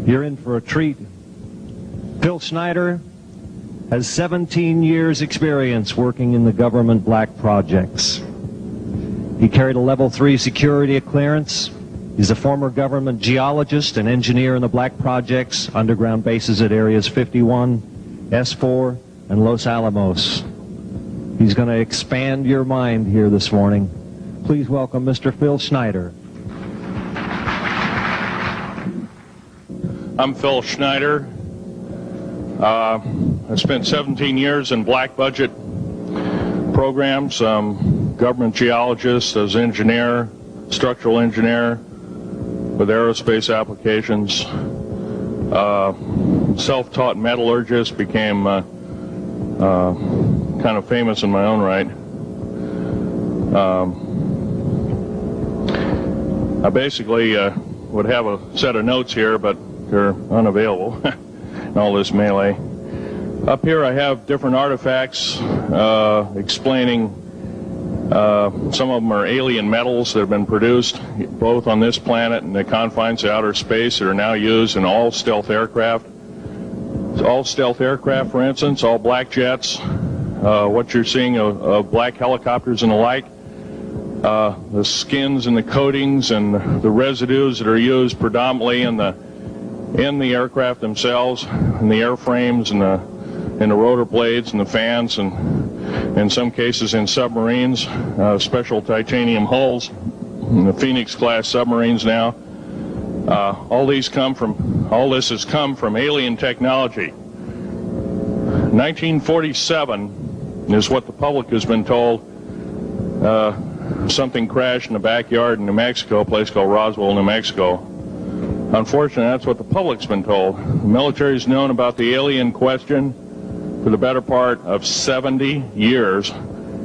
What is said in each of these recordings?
You're in for a treat. Phil Schneider has 17 years experience working in the government black projects. He carried a level 3 security clearance. He's a former government geologist and engineer in the black projects, underground bases at areas 51, S4, and Los Alamos. He's going to expand your mind here this morning. Please welcome Mr. Phil Schneider. I'm Phil Schneider. I spent 17 years in black budget programs, government geologist, as engineer, structural engineer with aerospace applications, self-taught metallurgist, became kind of famous in my own right. I basically would have a set of notes here, but they're unavailable in all this melee. Up here I have different artifacts explaining some of them are alien metals that have been produced both on this planet and the confines of outer space that are now used in all stealth aircraft. All stealth aircraft, for instance, all black jets, what you're seeing of black helicopters and the like, the skins and the coatings and the residues that are used predominantly in the aircraft themselves, in the airframes and the rotor blades and the fans, and in some cases in submarines, special titanium hulls, in the Phoenix class submarines now. All this has come from alien technology. 1947 is what the public has been told. Something crashed in the backyard in New Mexico, a place called Roswell, New Mexico. Unfortunately, that's what the public's been told. The military's known about the alien question for the better part of 70 years,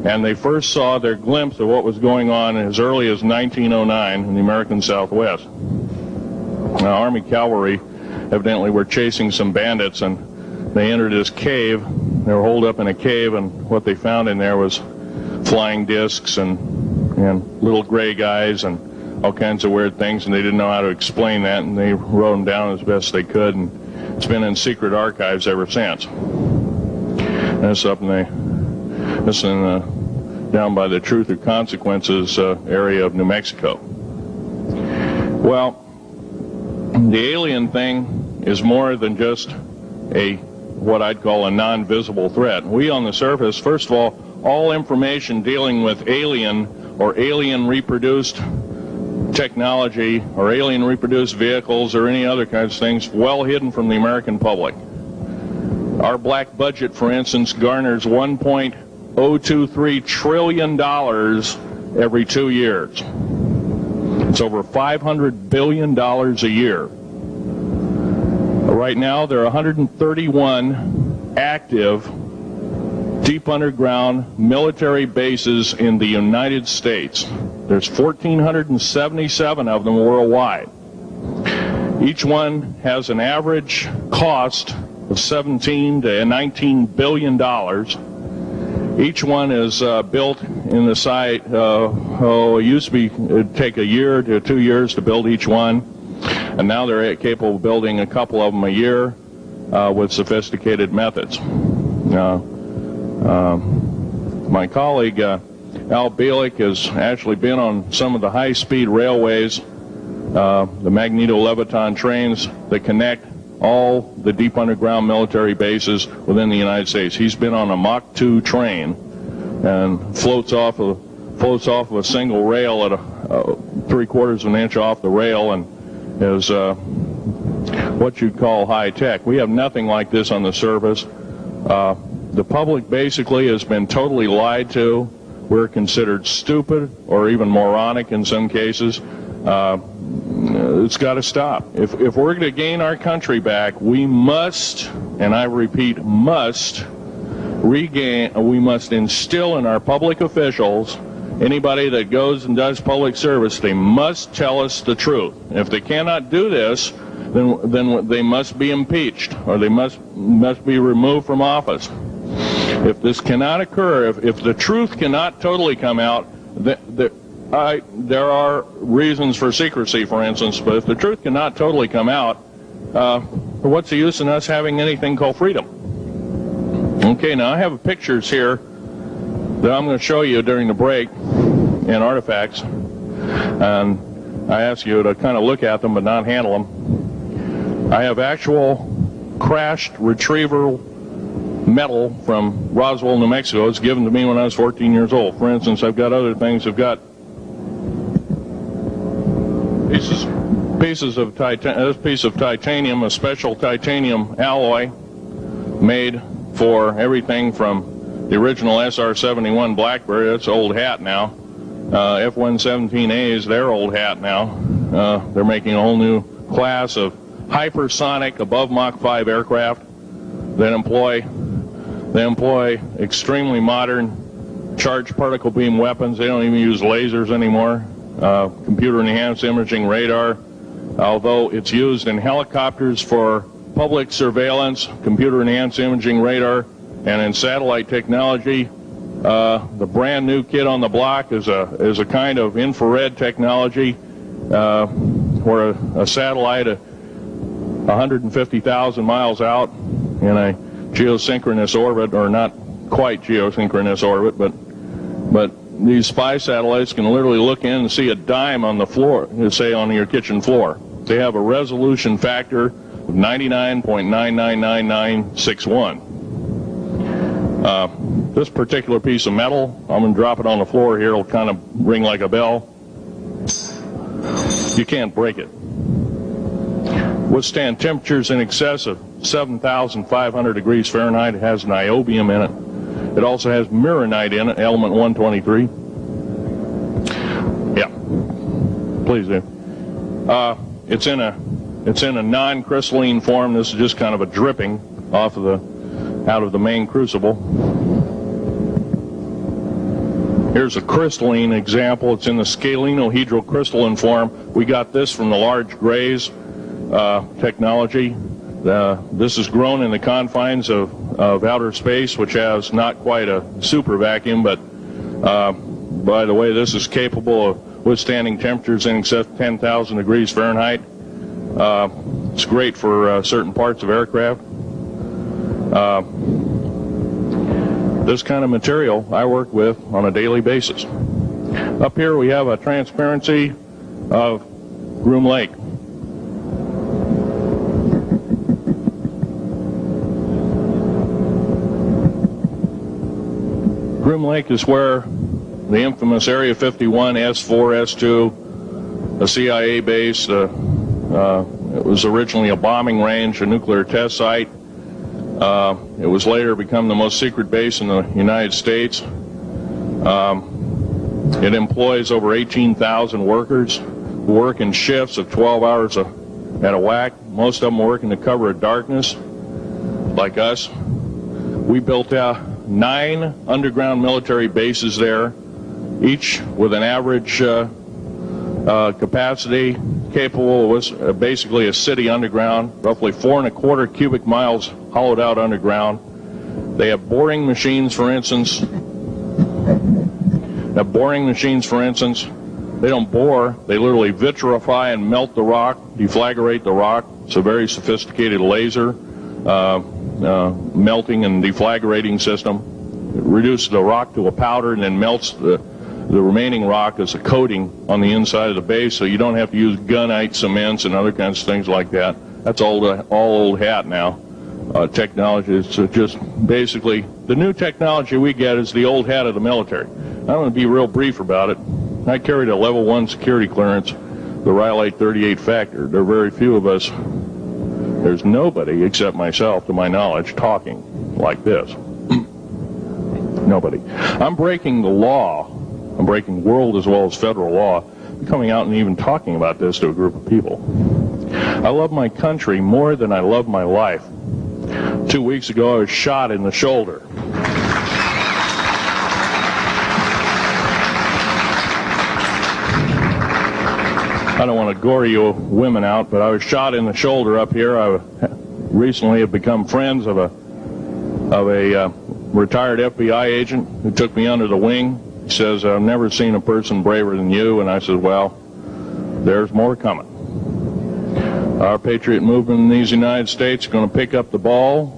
and they first saw their glimpse of what was going on as early as 1909 in the American Southwest. Now, Army cavalry evidently were chasing some bandits, and they entered this cave. They were holed up in a cave, and what they found in there was flying discs and little gray guys and all kinds of weird things, and they didn't know how to explain that, and they wrote them down as best they could, and it's been in secret archives ever since. That's up down by the Truth or Consequences area of New Mexico. Well, the alien thing is more than just what I'd call a non-visible threat. We on the surface, first of all information dealing with alien or alien reproduced technology or alien reproduced vehicles or any other kinds of things well hidden from the American public. Our black budget, for instance, garners $1.023 trillion every 2 years. It's over $500 billion a year. Right now, there are 131 active deep underground military bases in the United States. There's 1,477 of them worldwide. Each one has an average cost of $17 to $19 billion. Each one is built in the site. It used to it'd take a year to 2 years to build each one, and now they're capable of building a couple of them a year with sophisticated methods. My colleague Al Bielik has actually been on some of the high-speed railways, the magneto-leviton trains that connect all the deep underground military bases within the United States. He's been on a Mach 2 train and floats off of a single rail at 3/4 of an inch off the rail, and is what you'd call high-tech. We have nothing like this on the surface. The public basically has been totally lied to. We're considered stupid or even moronic in some cases. It's got to stop. If we're going to gain our country back, we must, and I repeat, must instill in our public officials, anybody that goes and does public service, they must tell us the truth. If they cannot do this, then they must be impeached, or they must be removed from office. If this cannot occur, if the truth cannot totally come out, there are reasons for secrecy, for instance, but if the truth cannot totally come out, what's the use in us having anything called freedom? Okay, now I have pictures here that I'm going to show you during the break in artifacts, and I ask you to kind of look at them but not handle them. I have actual crashed retriever metal from Roswell, New Mexico. It's given to me when I was 14 years old. For instance, I've got other things. I've got pieces of this piece of titanium, a special titanium alloy made for everything from the original SR-71 Blackberry. That's old hat now. F-117As, they're old hat now. They're making a whole new class of hypersonic above Mach 5 aircraft that employ extremely modern charged particle beam weapons. They don't even use lasers anymore. Computer enhanced imaging radar, although it's used in helicopters for public surveillance, computer enhanced imaging radar, and in satellite technology. The brand new kid on the block is a kind of infrared technology where a satellite 150,000 miles out in a geosynchronous orbit, or not quite geosynchronous orbit, but these spy satellites can literally look in and see a dime on the floor, say on your kitchen floor. They have a resolution factor of 99.99961. This particular piece of metal, I'm going to drop it on the floor here. It'll kind of ring like a bell. You can't break it. Withstand temperatures in excess of 7,500 degrees Fahrenheit. It has niobium in it. It also has mironite in it, element 123. Yeah, please do. It's in a non-crystalline form. This is just kind of a dripping out of the main crucible. Here's a crystalline example. It's in the scalenohedral crystalline form. We got this from the large grays technology. This is grown in the confines of outer space, which has not quite a super vacuum, but by the way, this is capable of withstanding temperatures in excess of 10,000 degrees Fahrenheit. It's great for certain parts of aircraft. This kind of material I work with on a daily basis. Up here we have a transparency of Groom Lake. Groom Lake is where the infamous Area 51, S4, S2, a CIA base, it was originally a bombing range, a nuclear test site. It was later become the most secret base in the United States. It employs over 18,000 workers who work in shifts of 12 hours at a whack. Most of them work in the cover of darkness, like us. We built 9 underground military bases there, each with an average capacity capable of basically a city underground, roughly 4¼ cubic miles hollowed out underground. They have boring machines, for instance. They don't bore, they literally vitrify and melt the rock, deflagrate the rock. It's a very sophisticated laser melting and deflagrating system. It reduces the rock to a powder and then melts the remaining rock as a coating on the inside of the base, so you don't have to use gunite cements and other kinds of things like that. That's all old hat now. Technology is just basically the new technology we get is the old hat of the military. I'm going to be real brief about it. I carried a level 1 security clearance, the Rylate 38 factor. There are very few of us. There's nobody except myself, to my knowledge, talking like this. Nobody. I'm breaking the law. I'm breaking world as well as federal law, coming out and even talking about this to a group of people. I love my country more than I love my life. 2 weeks ago, I was shot in the shoulder. I don't want to gore you women out, but I was shot in the shoulder up here. I recently have become friends of a retired FBI agent who took me under the wing. He says, I've never seen a person braver than you. And I said, well, there's more coming. Our patriot movement in these United States is going to pick up the ball,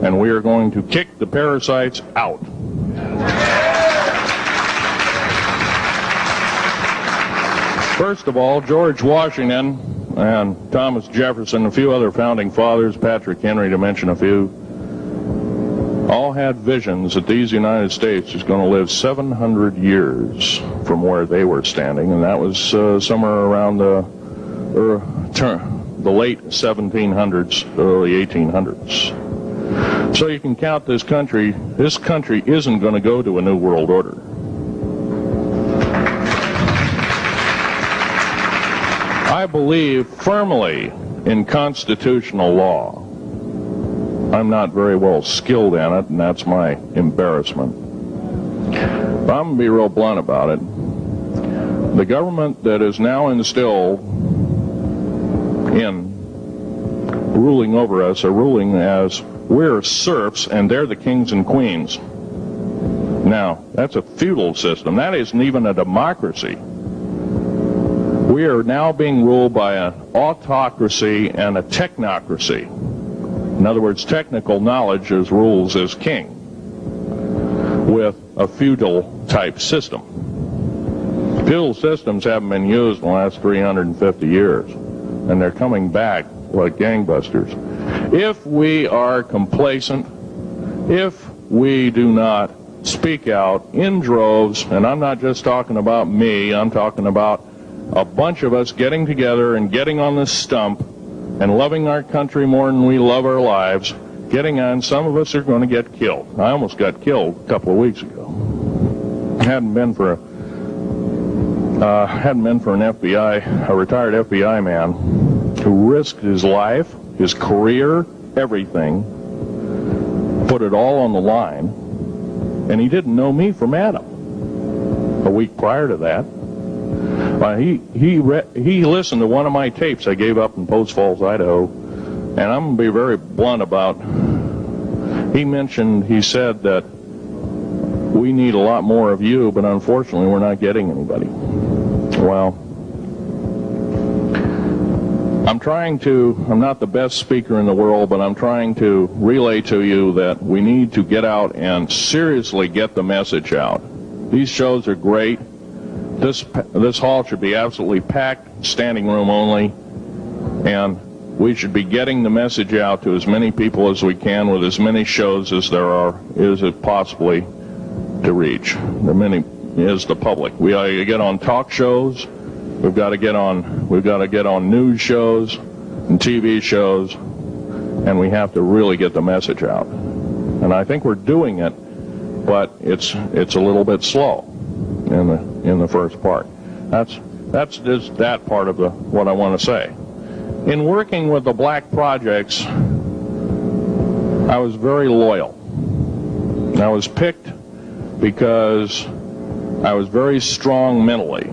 and we are going to kick the parasites out. First of all, George Washington and Thomas Jefferson, a few other founding fathers, Patrick Henry to mention a few, all had visions that these United States is going to live 700 years from where they were standing, and that was somewhere around the late 1700s, early 1800s. So you can count this country isn't going to go to a new world order. I believe firmly in constitutional law. I'm not very well skilled in it, and that's my embarrassment. But I'm going to be real blunt about it. The government that is now instilled in ruling over us are ruling as we're serfs and they're the kings and queens. Now, that's a feudal system. That isn't even a democracy. We are now being ruled by an autocracy and a technocracy. In other words, technical knowledge as rules as king, with a feudal type system. Feudal systems haven't been used in the last 350 years, and they're coming back like gangbusters. If we are complacent, if we do not speak out in droves, and I'm not just talking about me, I'm talking about a bunch of us getting together and getting on this stump and loving our country more than we love our lives, getting on, some of us are going to get killed. I almost got killed a couple of weeks ago. Hadn't been for an a retired FBI man who risked his life, his career, everything, put it all on the line, and he didn't know me from Adam. A week prior to that, he listened to one of my tapes I gave up in Post Falls, Idaho, and I'm going to be very blunt about. He said that we need a lot more of you, but unfortunately we're not getting anybody. Well, I'm not the best speaker in the world, but I'm trying to relay to you that we need to get out and seriously get the message out. These shows are great. This hall should be absolutely packed, standing room only, and we should be getting the message out to as many people as we can with as many shows as is it possibly to reach. The many is the public. We ought to get on talk shows. We've got to get on news shows and TV shows, and we have to really get the message out. And I think we're doing it, but it's a little bit slow in the first part. That's just that part of what I want to say. In working with the black projects, I was very loyal. I was picked because I was very strong mentally.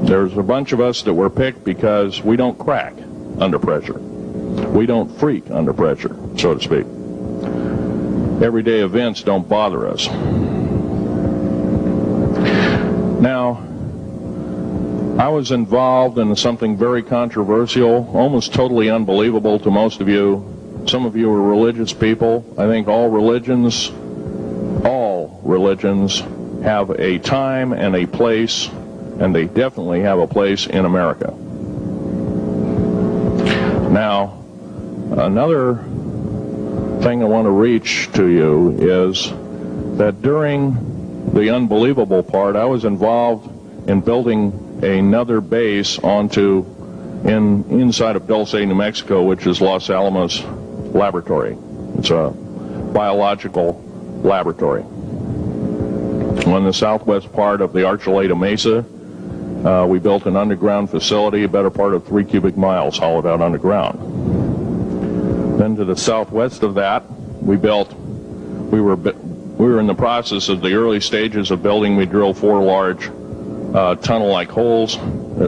There's a bunch of us that were picked because we don't crack under pressure. We don't freak under pressure, so to speak. Everyday events don't bother us. Now, I was involved in something very controversial, almost totally unbelievable to most of you. Some of you are religious people. I think all religions have a time and a place, and they definitely have a place in America. Now, another thing I want to reach to you is that during the unbelievable part, I was involved in building another base inside of Dulce, New Mexico, which is Los Alamos Laboratory. It's a biological laboratory. On the southwest part of the Archuleta Mesa, we built an underground facility, a better part of 3 cubic miles hollowed out underground. Then to the southwest of that, we were in the process of the early stages of building. We drilled 4 large tunnel-like holes.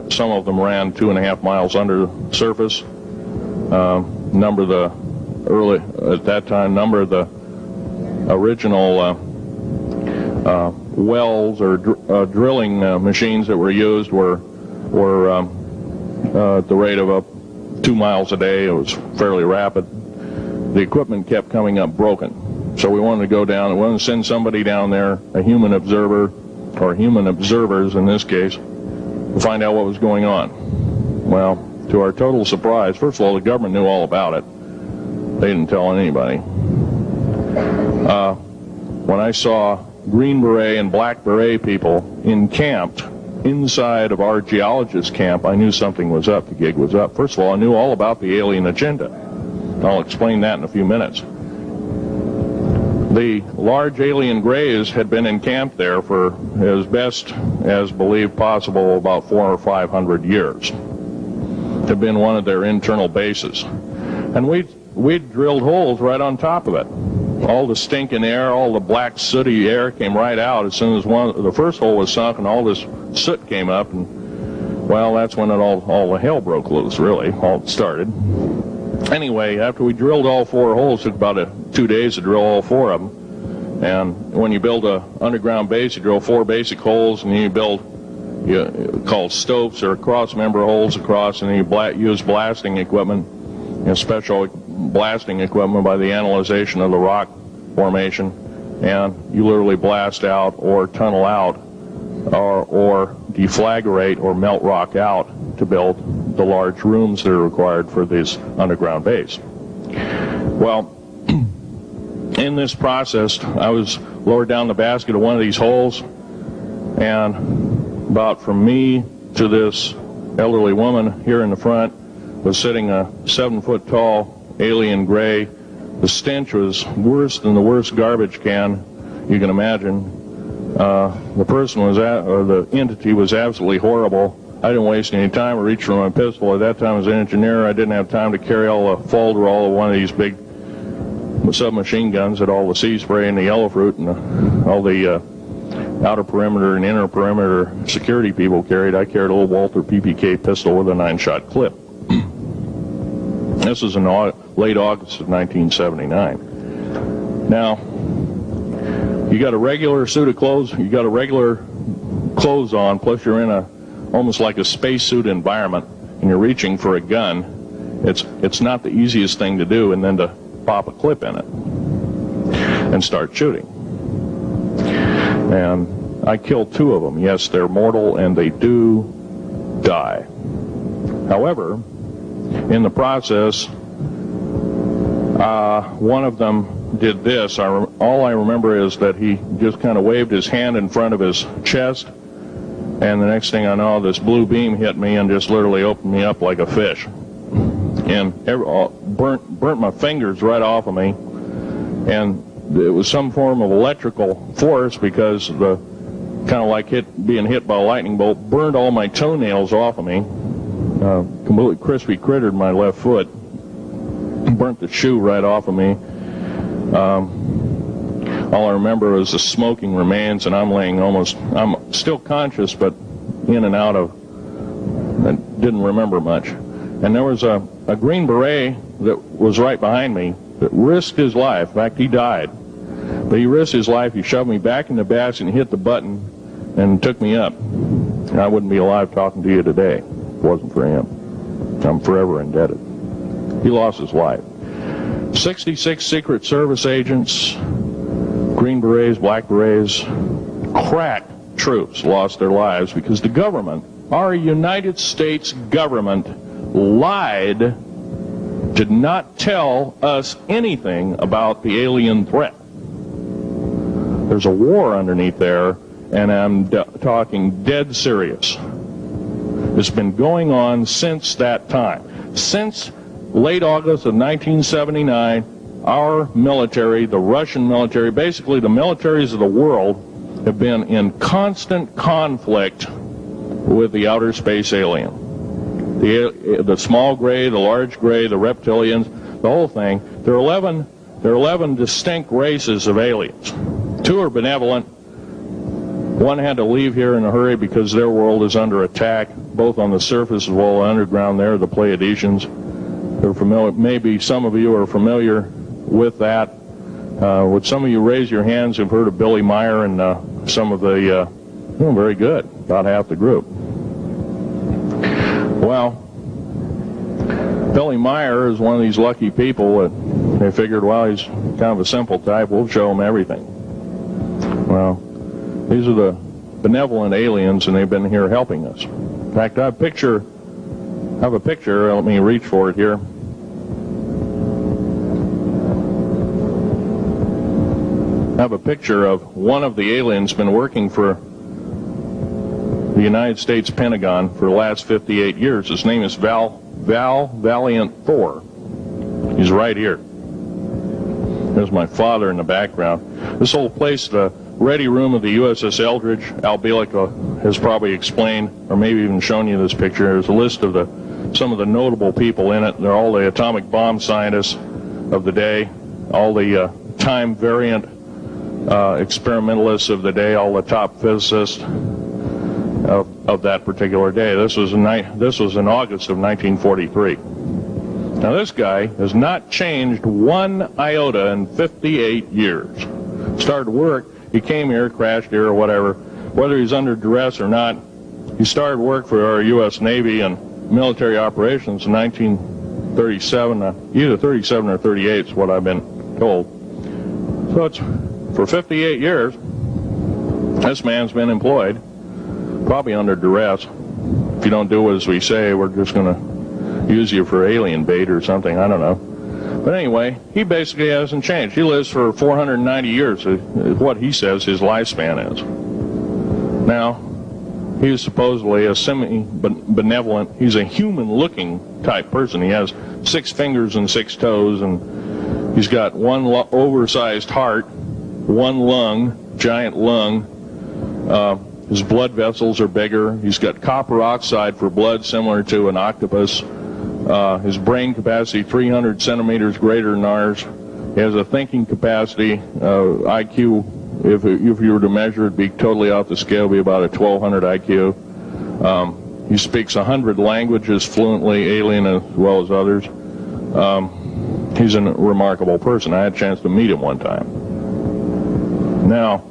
Some of them ran 2.5 miles under the surface. Number of the original wells or drilling machines that were used were at the rate of 2 miles a day. It was fairly rapid. The equipment kept coming up broken. So we wanted to go down, we wanted to send somebody down there, a human observer, or human observers in this case, to find out what was going on. Well, to our total surprise, first of all, the government knew all about it. They didn't tell anybody. When I saw Green Beret and Black Beret people encamped inside of our geologist camp, I knew something was up, the gig was up. First of all, I knew all about the alien agenda. I'll explain that in a few minutes. The large alien grays had been encamped there for as best as believed possible about 400 or 500 years. It had been one of their internal bases. And we'd drilled holes right on top of it. All the stinking air, all the black sooty air came right out as soon as the first hole was sunk, and all this soot came up, and well, that's when all the hell broke loose, really, all started. Anyway, after we drilled all 4 holes, it took about 2 days to drill all 4 of them. And when you build an underground base, you drill 4 basic holes, and then you build called stopes or cross-member holes across, and then you use blasting equipment, special blasting equipment by the analyzation of the rock formation, and you literally blast out or tunnel out or deflagrate or melt rock out to build the large rooms that are required for this underground base. Well, in this process, I was lowered down the basket of one of these holes, and about from me to this elderly woman here in the front was sitting a 7-foot-tall alien gray. The stench was worse than the worst garbage can you can imagine. The person was or the entity was absolutely horrible. I didn't waste any time. I reached for my pistol. At that time, I was an engineer. I didn't have time to carry all the folderol of one of these big submachine guns that all the sea spray and the yellow fruit and all the outer perimeter and inner perimeter security people carried. I carried a little Walther PPK pistol with a 9-shot clip. This was in late August of 1979. Now, you got a regular suit of clothes, you got a regular clothes on, plus you're in almost like a spacesuit environment, and you're reaching for a gun. It's not the easiest thing to do, and then to pop a clip in it and start shooting. And I killed 2 of them. Yes, they're mortal, and they do die. However, in the process, one of them did this. All I remember is that he just kind of waved his hand in front of his chest, and the next thing I know, this blue beam hit me and just literally opened me up like a fish, and burnt my fingers right off of me. And it was some form of electrical force, because the kind of like being hit by a lightning bolt burned all my toenails off of me. Completely crispy crittered my left foot, burnt the shoe right off of me. All I remember was the smoking remains, and I'm still conscious, but in and out of, I didn't remember much. And there was a Green Beret that was right behind me that risked his life. In fact, he died. But he risked his life. He shoved me back in the basket and hit the button and took me up. And I wouldn't be alive talking to you today if it wasn't for him. I'm forever indebted. He lost his life. 66 Secret Service agents, Green Berets, Black Berets, crack troops lost their lives because the government, our United States government, lied, did not tell us anything about the alien threat. There's a war underneath there, and I'm talking dead serious. It's been going on since that time. Since late August of 1979, our military, the Russian military, basically the militaries of the world, have been in constant conflict with the outer space alien. The small gray, the large gray, the reptilians, the whole thing. There are 11 distinct races of aliens. 2 are benevolent. 1 had to leave here in a hurry because their world is under attack, both on the surface as well as underground. There, the Pleiadians. They're familiar. Maybe some of you are familiar with that. Would some of you raise your hands who've heard of Billy Meyer and some of the, very good, about half the group. Well, Billy Meyer is one of these lucky people that they figured, well, he's kind of a simple type, we'll show him everything. Well, these are the benevolent aliens, and they've been here helping us. In fact, I have a picture, let me reach for it here. I have a picture of one of the aliens been working for the United States Pentagon for the last 58 years. His name is Val Valiant Thor. He's right here. There's my father in the background. This whole place, the ready room of the USS Eldridge, Al Bielek has probably explained, or maybe even shown you this picture. There's a list of some of the notable people in it. They're all the atomic bomb scientists of the day, all the time variant experimentalists of the day, all the top physicists of that particular day. This was in August of 1943. Now this guy has not changed one iota in 58 years. Started work, he came here, crashed here or whatever, whether he's under duress or not. He started work for our U.S. Navy and military operations in 1937, either 37 or 38 is what I've been told. So it's for 58 years, this man's been employed, probably under duress. If you don't do as we say, we're just going to use you for alien bait or something, I don't know. But anyway, he basically hasn't changed. He lives for 490 years, is what he says his lifespan is. Now, he is supposedly a semi-benevolent, he's a human-looking type person. He has 6 fingers and 6 toes, and he's got one oversized heart, one lung, giant lung. His blood vessels are bigger. He's got copper oxide for blood, similar to an octopus. His brain capacity 300 centimeters greater than ours. He has a thinking capacity, IQ. If you were to measure it, be totally off the scale, it'd be about a 1200 IQ. He speaks 100 languages fluently, alien as well as others. He's a remarkable person. I had a chance to meet him one time. Now,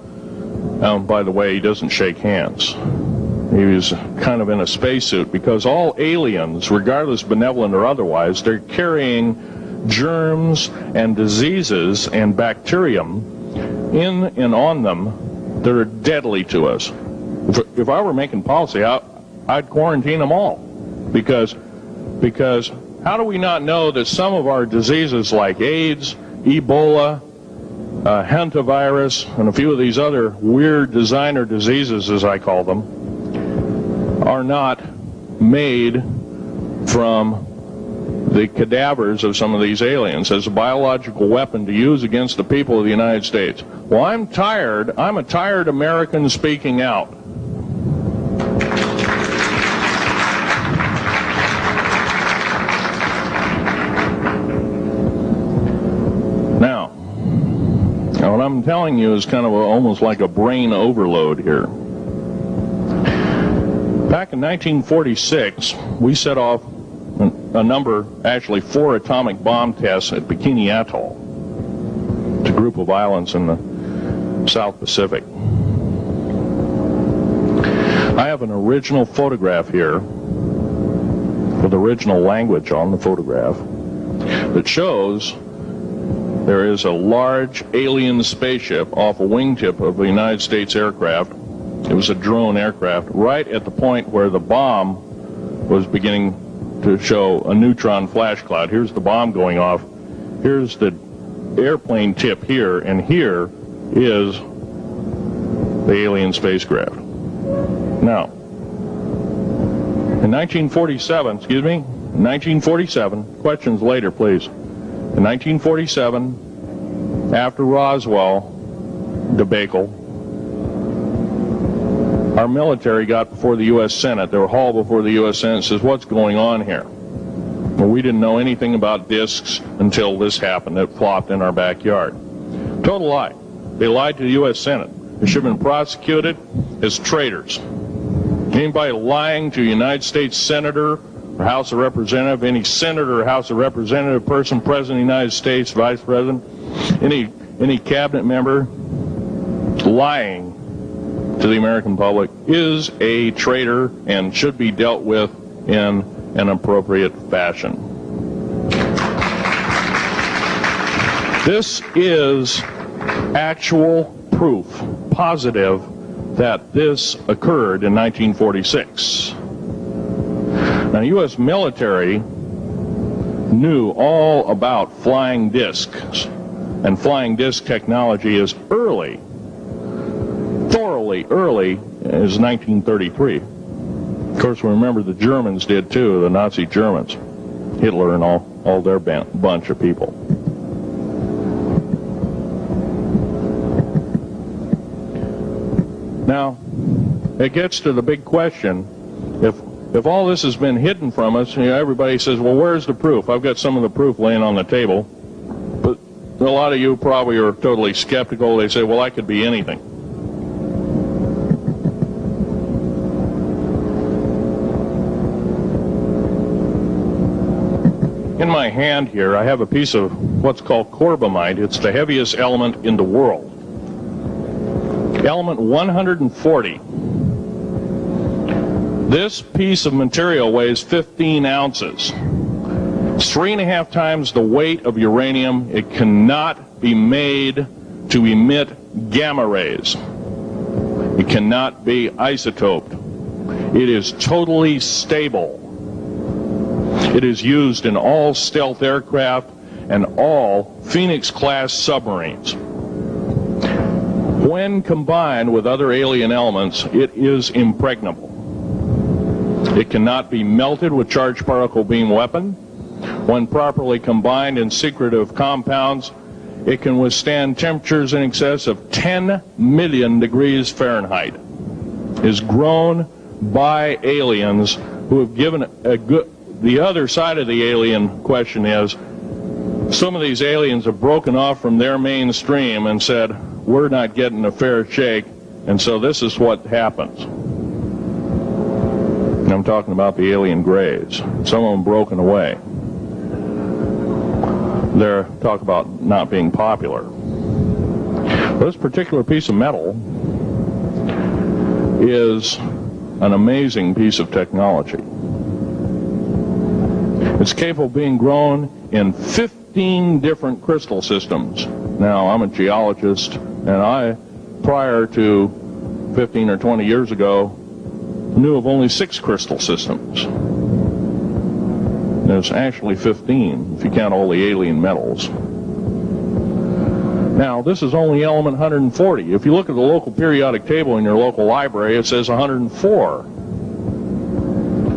by the way, he doesn't shake hands. He was kind of in a spacesuit because all aliens, regardless benevolent or otherwise, they're carrying germs and diseases and bacterium in and on them that are deadly to us. If I were making policy, I'd quarantine them all, because how do we not know that some of our diseases like AIDS, Ebola, hantavirus, and a few of these other weird designer diseases, as I call them, are not made from the cadavers of some of these aliens as a biological weapon to use against the people of the United States? Well, I'm a tired American speaking out. Now, what I'm telling you is kind of almost like a brain overload here. Back in 1946, we set off a number, actually 4 atomic bomb tests at Bikini Atoll. It's a group of islands in the South Pacific. I have an original photograph here with original language on the photograph that shows there is a large alien spaceship off a wingtip of a United States aircraft. It was a drone aircraft, right at the point where the bomb was beginning to show a neutron flash cloud. Here's the bomb going off. Here's the airplane tip here, and here is the alien spacecraft. Now, in 1947, questions later, please. In 1947, after Roswell debacle, our military got before the U.S. Senate. They were hauled before the U.S. Senate and says, what's going on here? Well, we didn't know anything about discs until this happened. It flopped in our backyard. Total lie. They lied to the U.S. Senate. They should have been prosecuted as traitors. Anybody lying to a United States Senator or House of Representative, any Senator or House of Representative person, President of the United States, Vice President, any cabinet member lying to the American public is a traitor and should be dealt with in an appropriate fashion. This is actual proof, positive, that this occurred in 1946. Now, the U.S. military knew all about flying discs, and flying disc technology is early, thoroughly early, as 1933. Of course, we remember the Germans did too, the Nazi Germans, Hitler and all their bunch of people. Now, it gets to the big question, if all this has been hidden from us, everybody says, well, where's the proof? I've got some of the proof laying on the table. But a lot of you probably are totally skeptical. They say, well, I could be anything. In my hand here, I have a piece of what's called corbamide. It's the heaviest element in the world. Element 140. This piece of material weighs 15 ounces. It's 3.5 times the weight of uranium. It cannot be made to emit gamma rays. It cannot be isotoped. It is totally stable. It is used in all stealth aircraft and all Phoenix-class submarines. When combined with other alien elements, it is impregnable. It cannot be melted with charged particle beam weapon. When properly combined in secretive compounds, it can withstand temperatures in excess of 10 million degrees Fahrenheit. It is grown by aliens who have given a good... The other side of the alien question is, some of these aliens have broken off from their mainstream and said, we're not getting a fair shake, and so this is what happens. And I'm talking about the alien grays. Some of them broken away. They're talk about not being popular. This particular piece of metal is an amazing piece of technology. It's capable of being grown in 15 different crystal systems. Now, I'm a geologist, and I, prior to 15 or 20 years ago, knew of only 6 crystal systems. There's actually 15, if you count all the alien metals. Now, this is only element 140. If you look at the local periodic table in your local library, it says 104.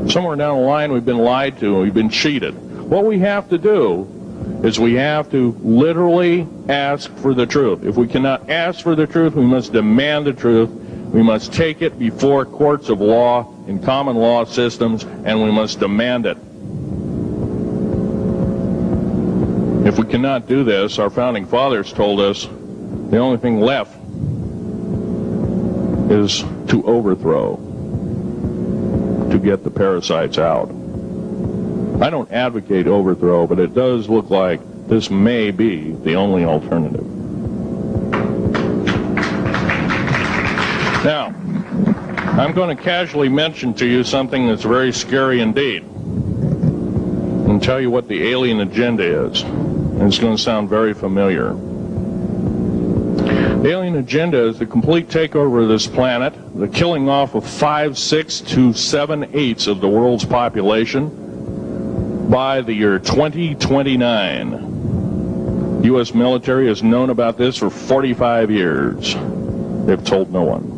Somewhere down the line, we've been lied to, and we've been cheated. What we have to do is we have to literally ask for the truth. If we cannot ask for the truth, we must demand the truth. We must take it before courts of law in common law systems, and we must demand it. If we cannot do this, our founding fathers told us the only thing left is to overthrow, to get the parasites out. I don't advocate overthrow, but it does look like this may be the only alternative. Now, I'm going to casually mention to you something that's very scary indeed, and tell you what the alien agenda is. And it's going to sound very familiar. The alien agenda is the complete takeover of this planet, the killing off of 5/6 to 7/8 of the world's population by the year 2029. U.S. military has known about this for 45 years. They've told no one.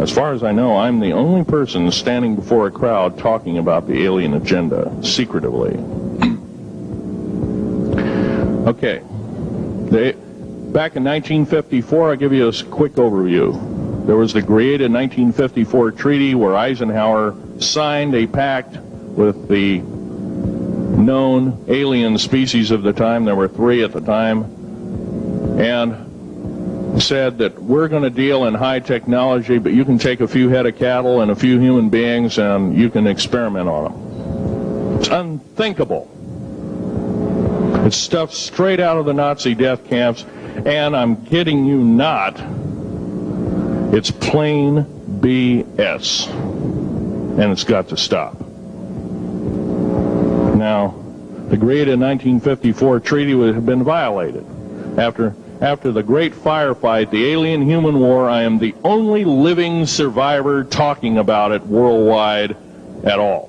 As far as I know, I'm the only person standing before a crowd talking about the alien agenda secretively. Okay. Back in 1954, I'll give you a quick overview. There was the created 1954 treaty where Eisenhower signed a pact with the known alien species of the time. There were 3 at the time. And said that we're going to deal in high technology, but you can take a few head of cattle and a few human beings and you can experiment on them. It's unthinkable. It's stuff straight out of the Nazi death camps, and I'm kidding you not, it's plain BS, and it's got to stop. Now, the created 1954 treaty would have been violated. After the great firefight, the alien-human war, I am the only living survivor talking about it worldwide at all.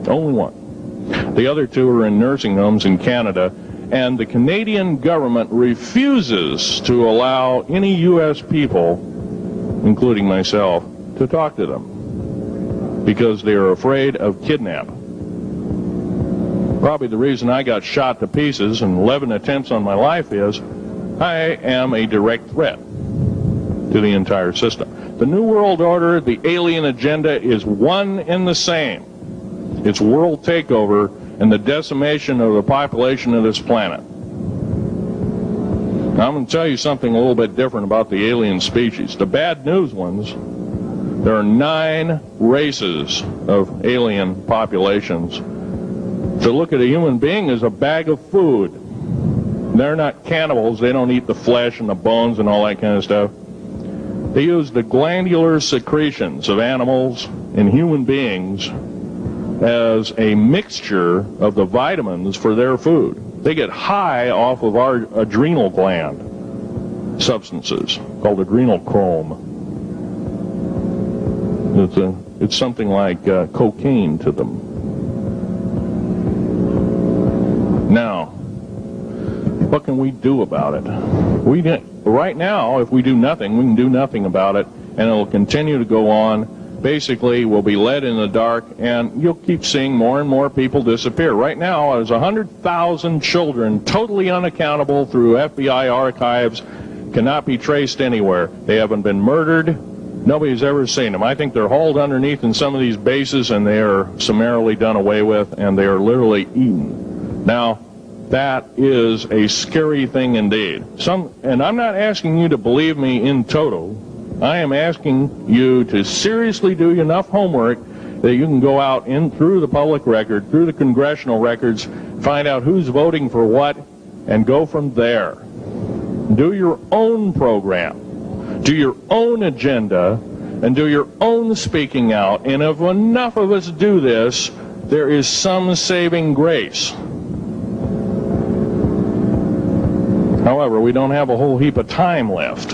Only one. The other two are in nursing homes in Canada, and the Canadian government refuses to allow any U.S. people, including myself, to talk to them because they are afraid of kidnap. Probably the reason I got shot to pieces and 11 attempts on my life is I am a direct threat to the entire system. The New World Order, the alien agenda is one and the same. It's world takeover and the decimation of the population of this planet. Now, I'm going to tell you something a little bit different about the alien species. The bad news ones, there are 9 races of alien populations. To look at a human being as a bag of food. They're not cannibals. They don't eat the flesh and the bones and all that kind of stuff. They use the glandular secretions of animals and human beings as a mixture of the vitamins for their food. They get high off of our adrenal gland substances called adrenal chrome. It's something like cocaine to them. Now, what can we do about it? Right now, if we do nothing, we can do nothing about it, and it'll continue to go on. Basically, we'll be led in the dark, and you'll keep seeing more and more people disappear. Right now, there's 100,000 children totally unaccountable through FBI archives, cannot be traced anywhere. They haven't been murdered. Nobody's ever seen them. I think they're hauled underneath in some of these bases, and they are summarily done away with, and they are literally eaten. Now, that is a scary thing indeed. And I'm not asking you to believe me in toto. I am asking you to seriously do enough homework that you can go out in through the public record, through the congressional records, find out who's voting for what, and go from there. Do your own program, do your own agenda, and do your own speaking out. And if enough of us do this, there is some saving grace. However, we don't have a whole heap of time left.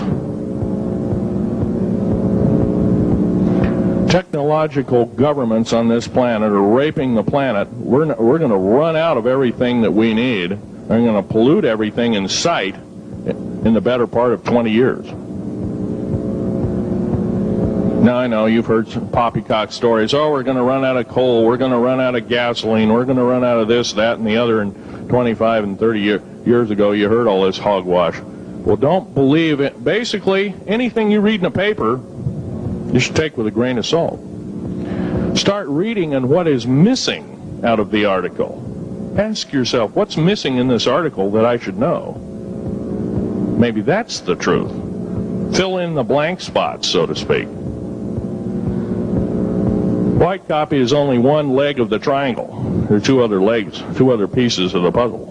Technological governments on this planet are raping the planet. We're going to run out of everything that we need. We're going to pollute everything in sight in the better part of 20 years. Now, I know you've heard some poppycock stories. Oh, we're going to run out of coal. We're going to run out of gasoline. We're going to run out of this, that, and the other. And 25 and 30 years ago, you heard all this hogwash. Well, don't believe it. Basically, anything you read in a paper, you should take with a grain of salt. Start reading on what is missing out of the article. Ask yourself, what's missing in this article that I should know? Maybe that's the truth. Fill in the blank spots, so to speak. White copy is only one leg of the triangle. There are 2 other legs, 2 other pieces of the puzzle.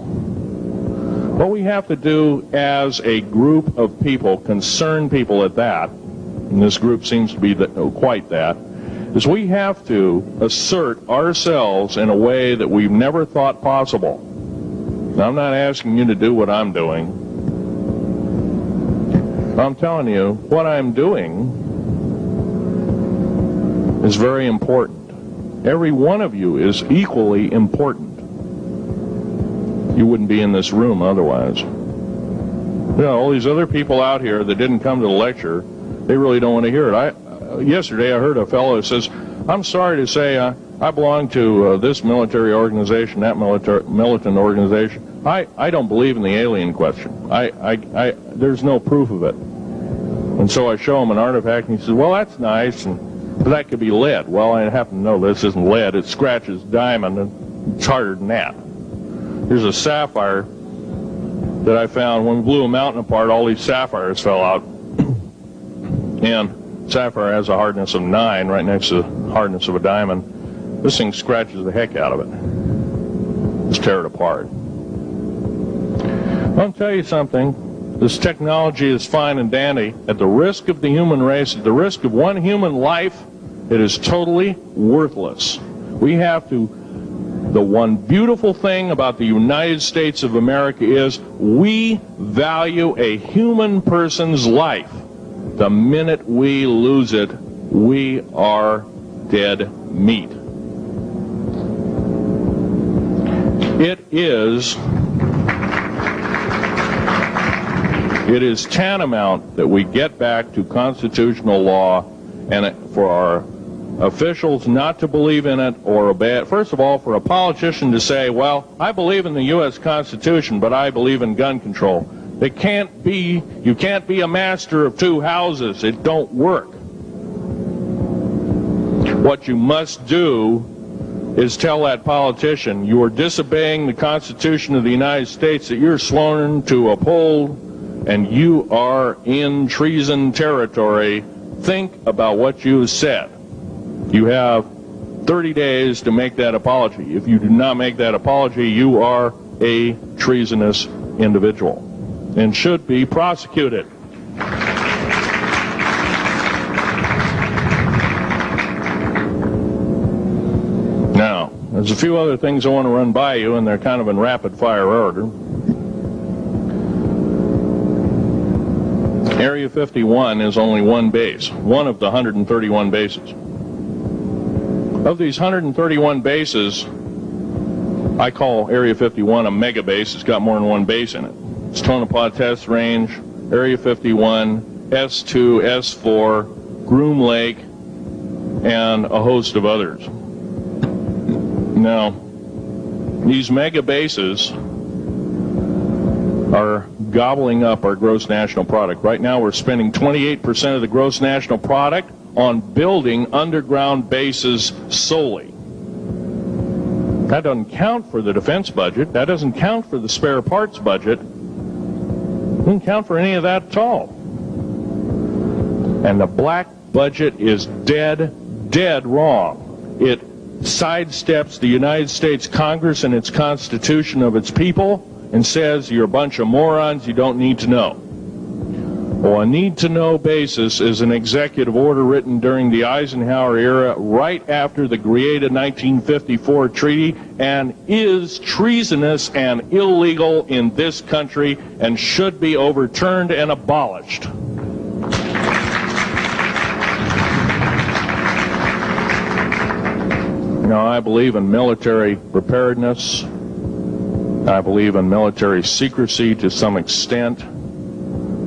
What we have to do as a group of people, concerned people at that, and this group seems to be quite that, is we have to assert ourselves in a way that we've never thought possible. Now, I'm not asking you to do what I'm doing. I'm telling you, what I'm doing is very important. Every one of you is equally important. You wouldn't be in this room otherwise. You know, all these other people out here that didn't come to the lecture, they really don't want to hear it. Yesterday I heard a fellow who says, I'm sorry to say I belong to this military organization, that militant organization. I don't believe in the alien question. There's no proof of it. And so I show him an artifact, and he says, well, that's nice, and that could be lead. Well, I happen to know this isn't lead. It scratches diamond, and it's harder than that. Here's a sapphire that I found. When we blew a mountain apart, all these sapphires fell out. And sapphire has a hardness of 9 right next to the hardness of a diamond. This thing scratches the heck out of it. Let's tear it apart. I'll tell you something. This technology is fine and dandy. At the risk of the human race, at the risk of one human life, it is totally worthless. We have to, The one beautiful thing about the United States of America is we value a human person's life. The minute we lose it, we are dead meat. It is tantamount that we get back to constitutional law, and for our officials not to believe in it or obey it. First of all, for a politician to say, well, I believe in the U.S. Constitution, but I believe in gun control. You can't be a master of two houses. It don't work. What you must do is tell that politician you are disobeying the Constitution of the United States that you're sworn to uphold, and you are in treason territory. Think about what you said. You have 30 days to make that apology. If you do not make that apology, you are a treasonous individual and should be prosecuted. Now, there's a few other things I want to run by you, and they're kind of in rapid-fire order. Area 51 is only one base, one of the 131 bases. Of these 131 bases, I call Area 51 a mega base. It's got more than one base in it. It's Tonopah Test Range, Area 51, S2, S4, Groom Lake, and a host of others. Now, these mega bases are gobbling up our gross national product. Right now we're spending 28% of the gross national product on building underground bases solely. That doesn't count for the defense budget. That doesn't count for the spare parts budget. Doesn't count for any of that at all. And the black budget is dead wrong. It sidesteps the United States Congress and its Constitution of its people and says you're a bunch of morons, you don't need to know. Well, a need-to-know basis is an executive order written during the Eisenhower era right after the created 1954 treaty and is treasonous and illegal in this country and should be overturned and abolished. Now, I believe in military preparedness. I believe in military secrecy to some extent.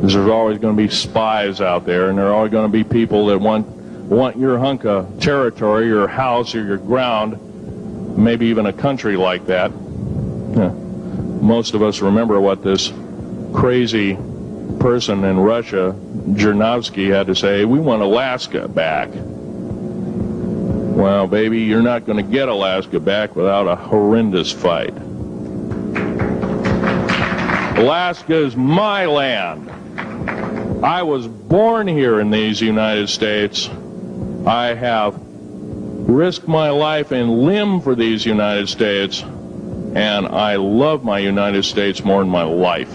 There's always going to be spies out there, and there are always going to be people that want your hunk of territory, your house, or your ground, maybe even a country like that. Most of us remember what this crazy person in Russia, Zhirinovsky, had to say. We want Alaska back. Well, baby, you're not going to get Alaska back without a horrendous fight. Alaska is my land. I was born here in these United States. I have risked my life and limb for these United States, and I love my United States more than my life.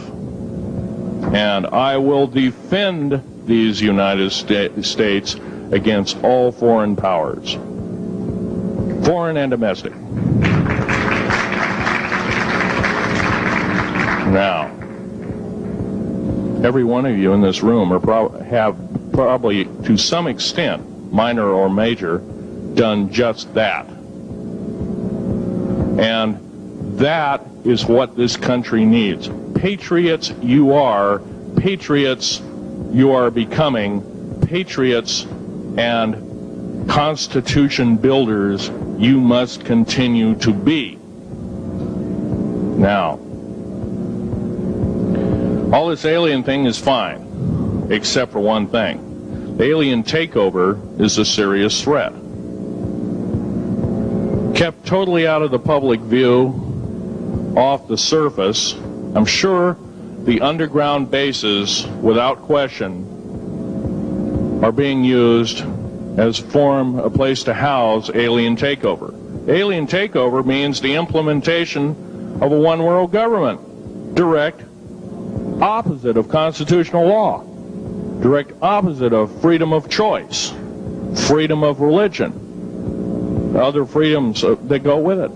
And I will defend these United States against all foreign powers, foreign and domestic. Now, every one of you in this room have probably, to some extent, minor or major, done just that. And that is what this country needs. Patriots you are, patriots you are becoming, patriots and Constitution builders you must continue to be. Now, all this alien thing is fine, except for one thing. The alien takeover is a serious threat. Kept totally out of the public view, off the surface, I'm sure the underground bases, without question, are being used as a place to house alien takeover. Alien takeover means the implementation of a one-world government. Direct opposite of constitutional law, direct opposite of freedom of choice, freedom of religion, other freedoms that go with it.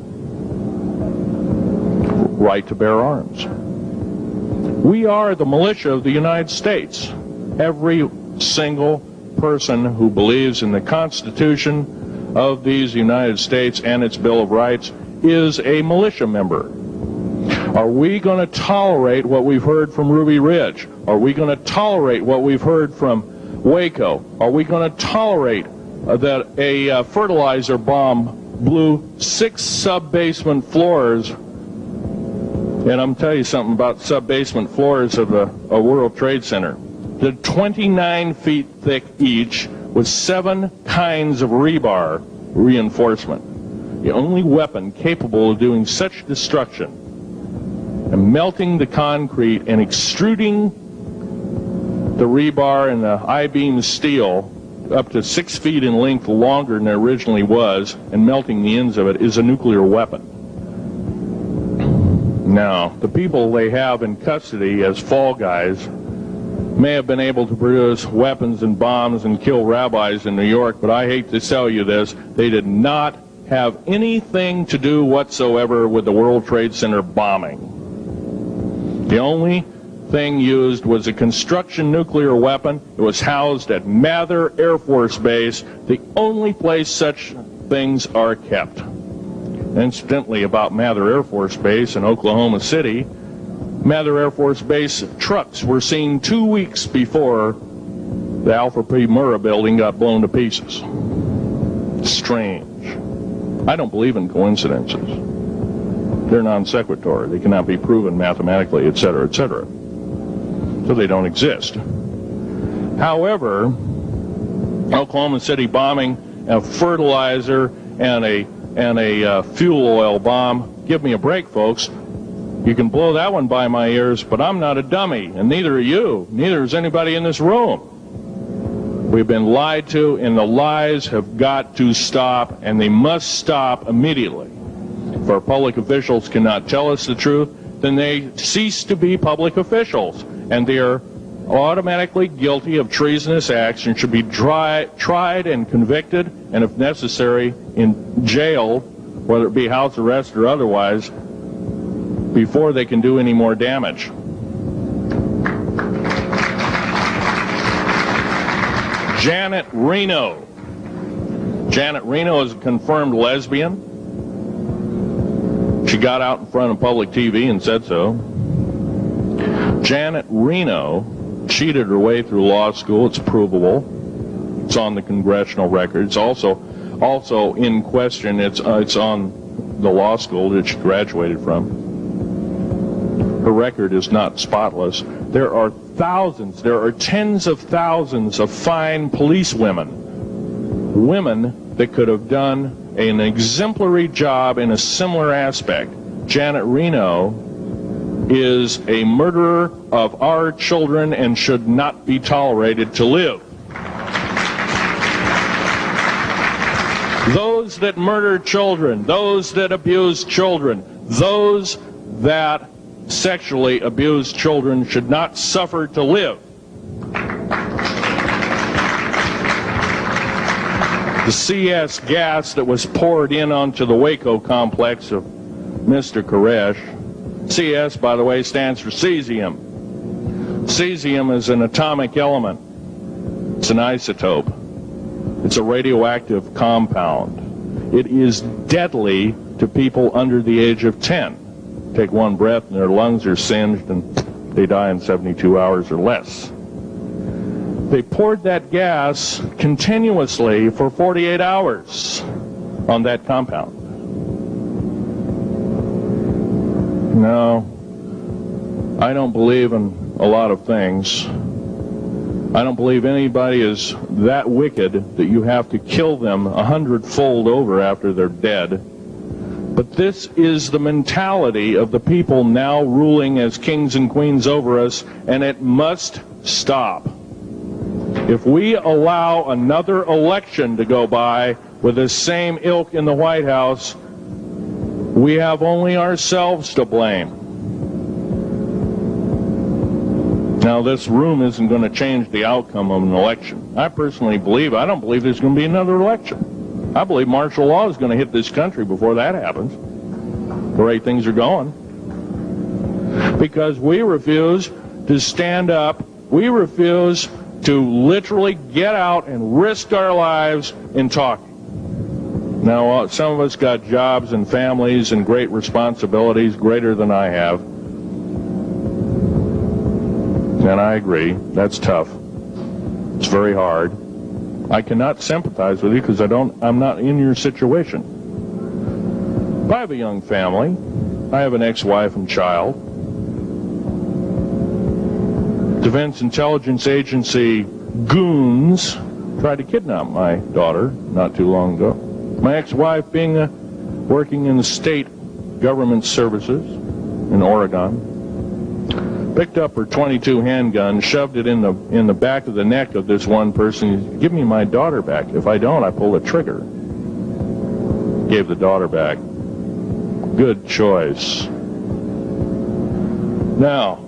right to bear arms. We are the militia of the United States. Every single person who believes in the Constitution of these United States and its Bill of Rights is a militia member. Are we going to tolerate what we've heard from Ruby Ridge? Are we going to tolerate what we've heard from Waco? Are we going to tolerate that a fertilizer bomb blew 6 sub-basement floors? And I'm telling you something about sub-basement floors of a World Trade Center. They're 29 feet thick each with 7 kinds of rebar reinforcement. The only weapon capable of doing such destruction and melting the concrete and extruding the rebar and the I-beam steel up to 6 feet in length longer than it originally was and melting the ends of it is a nuclear weapon. Now, the people they have in custody as fall guys may have been able to produce weapons and bombs and kill rabbis in New York, but I hate to tell you this, they did not have anything to do whatsoever with the World Trade Center bombing. The only thing used was a construction nuclear weapon. It was housed at Mather Air Force Base, the only place such things are kept. Incidentally, about Mather Air Force Base in Oklahoma City, Mather Air Force Base trucks were seen 2 weeks before the Alpha P. Murrah building got blown to pieces. Strange. I don't believe in coincidences. They're non sequitur. They cannot be proven mathematically, etc., etc. So they don't exist. However, Oklahoma City bombing, a fertilizer, and a fuel oil bomb, give me a break, folks. You can blow that one by my ears, but I'm not a dummy, and neither are you. Neither is anybody in this room. We've been lied to, and the lies have got to stop, and they must stop immediately. If our public officials cannot tell us the truth, then they cease to be public officials, and they are automatically guilty of treasonous acts and should be tried and convicted, and if necessary, jailed, whether it be house arrest or otherwise, before they can do any more damage. Janet Reno. Janet Reno is a confirmed lesbian. She got out in front of public TV and said so. Janet Reno cheated her way through law school. It's provable. It's on the congressional record. It's also in question. It's on the law school that she graduated from. Her record is not spotless. There are thousands, there are tens of thousands of fine police women that could have done an exemplary job in a similar aspect. Janet Reno is a murderer of our children and should not be tolerated to live. Those that murder children, those that abuse children, those that sexually abused children should not suffer to live. The CS gas that was poured in onto the Waco complex of Mr. Koresh, CS, by the way, stands for cesium. Cesium is an atomic element. It's an isotope. It's a radioactive compound. It is deadly to people under the age of 10. Take one breath and their lungs are singed and they die in 72 hours or less. They poured that gas continuously for 48 hours on that compound. No, I don't believe in a lot of things. I don't believe anybody is that wicked that you have to kill them 100-fold over after they're dead. But this is the mentality of the people now ruling as kings and queens over us, and it must stop. If we allow another election to go by with the same ilk in the White House, we have only ourselves to blame. Now, this room isn't going to change the outcome of an election. I personally believe, I don't believe there's going to be another election. I believe martial law is going to hit this country before that happens. The way things are going. because we refuse to stand up. We refuse to literally get out and risk our lives in talking. Now, some of us got jobs and families and great responsibilities, greater than I have. And I agree, that's tough. It's very hard. I cannot sympathize with you because I'm not in your situation. But I have a young family. I have an ex-wife and child. Defense Intelligence Agency goons tried to kidnap my daughter not too long ago. My ex-wife, working in the state government services in Oregon, picked up her .22 handgun, shoved it in the back of the neck of this one person. Give me my daughter back. If I don't, I pull the trigger. Gave the daughter back. Good choice. Now,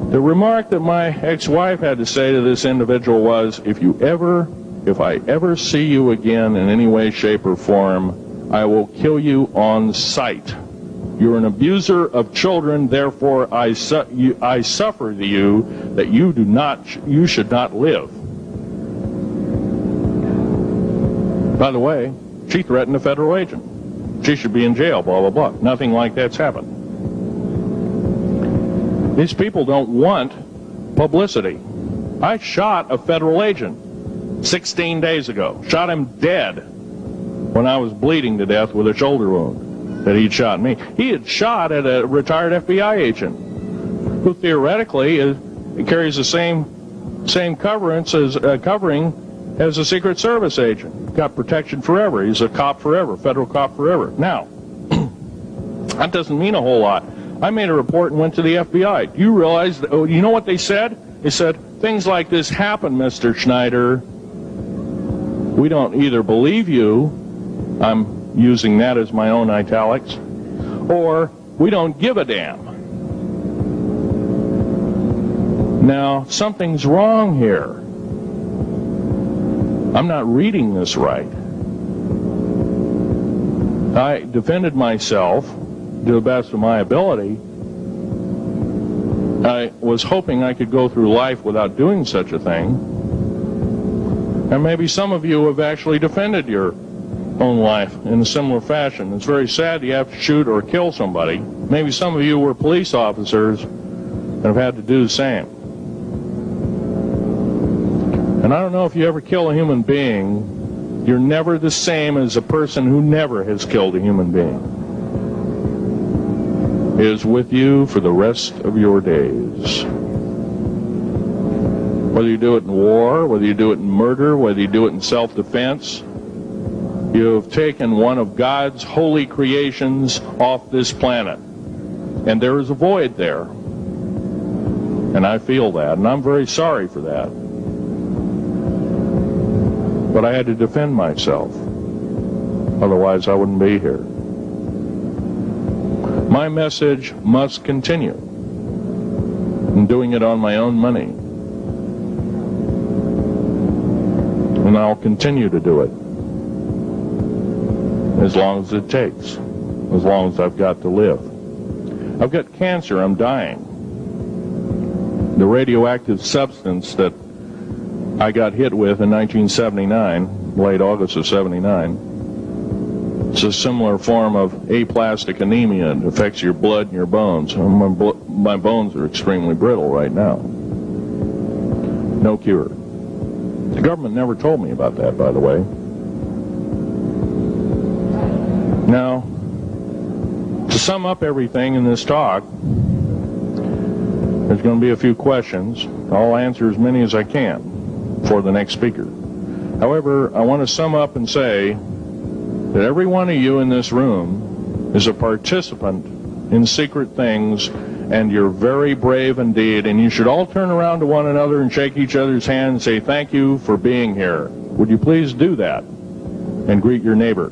the remark that my ex-wife had to say to this individual was, if I ever see you again in any way, shape, or form, I will kill you on sight. You're an abuser of children, therefore I suffer to you that you should not live. By the way, she threatened a federal agent. She should be in jail, blah, blah, blah. Nothing like that's happened. These people don't want publicity. I shot a federal agent 16 days ago. Shot him dead when I was bleeding to death with a shoulder wound that he'd shot me. He had shot at a retired FBI agent who theoretically carries the same covering as a Secret Service agent. Got protection forever. He's a cop forever, federal cop forever. Now, that doesn't mean a whole lot. I made a report and went to the FBI. Do you realize, you know what they said? They said, things like this happen, Mr. Schneider. We don't either believe you, I'm using that as my own italics, or we don't give a damn. Now, something's wrong here. I'm not reading this right. I defended myself to the best of my ability. I was hoping I could go through life without doing such a thing. And maybe some of you have actually defended your own life in a similar fashion. It's very sad you have to shoot or kill somebody. Maybe some of you were police officers and have had to do the same. And I don't know if you ever kill a human being, you're never the same as a person who never has killed a human being. It is with you for the rest of your days. Whether you do it in war, whether you do it in murder, whether you do it in self-defense, you have taken one of God's holy creations off this planet. And there is a void there. And I feel that, and I'm very sorry for that. But I had to defend myself. Otherwise, I wouldn't be here. My message must continue. I'm doing it on my own money. And I'll continue to do it. As long as it takes. As long as I've got to live. I've got cancer. I'm dying. The radioactive substance that I got hit with in 1979, late August of 79, it's a similar form of aplastic anemia. It affects your blood and your bones. My bones are extremely brittle right now. No cure. The government never told me about that, by the way. Now, to sum up everything in this talk, there's going to be a few questions. I'll answer as many as I can for the next speaker. However, I want to sum up and say that every one of you in this room is a participant in secret things, and you're very brave indeed, and you should all turn around to one another and shake each other's hand and say thank you for being here. Would you please do that and greet your neighbor?